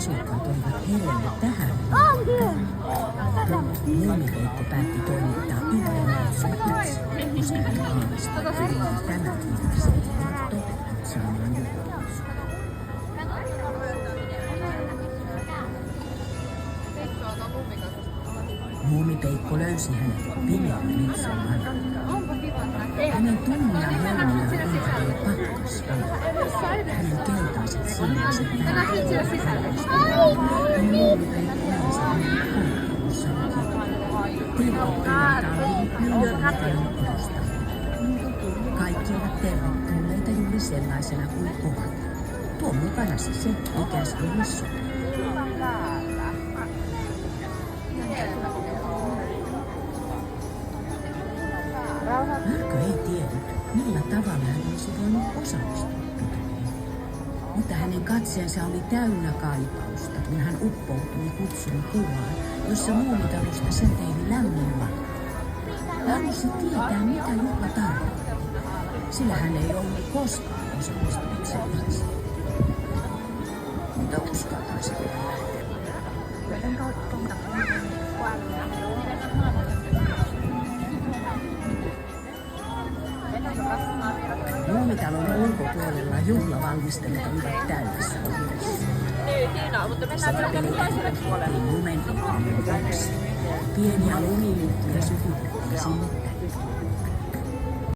asukkaat olivat heränneet tähän. Muumiveikko päätti toimittaa yhden lapsen itse, koska hän aavistui, että tämä virus ei ole tottunut saamaan juhlapuusua. Muumipeikko löysi hänet pimeän metson alla. Hänen tumman helmallaan ympäröi pakkasvalo. Hänen keltaiset silmänsä näyttävät hänestä. Muumipeikko näisi hänen hankkelussa luki. Tervetuloa Tallinnaan kodasta. Kaikki ovat tervetulleita juuri sellaisena kuin ovat. Tuo mukanasi se, mikä sinulle sopii. Marko ei tiennyt, millä tavalla hän olisi voinut osallistua tutuliin. Mutta hänen katseensa oli täynnä kaipausta, kun hän uppoutui kutsun kuvaan, jossa Muumitalosta säteili lämmin valo. Hän halusi tietää, mitä juhla tarkoitti, sillä hän ei ollut koskaan osallistunut sellaiseen. Mutta uskaltaisiko lähteä? Muumitalon ulkopuolella juhlavalmistelut olivat täydessä vauhdissa. Sitä pelkästään lumen ikuinen vuoksi. Pieniä lumilukkuja sytytettiin sinne.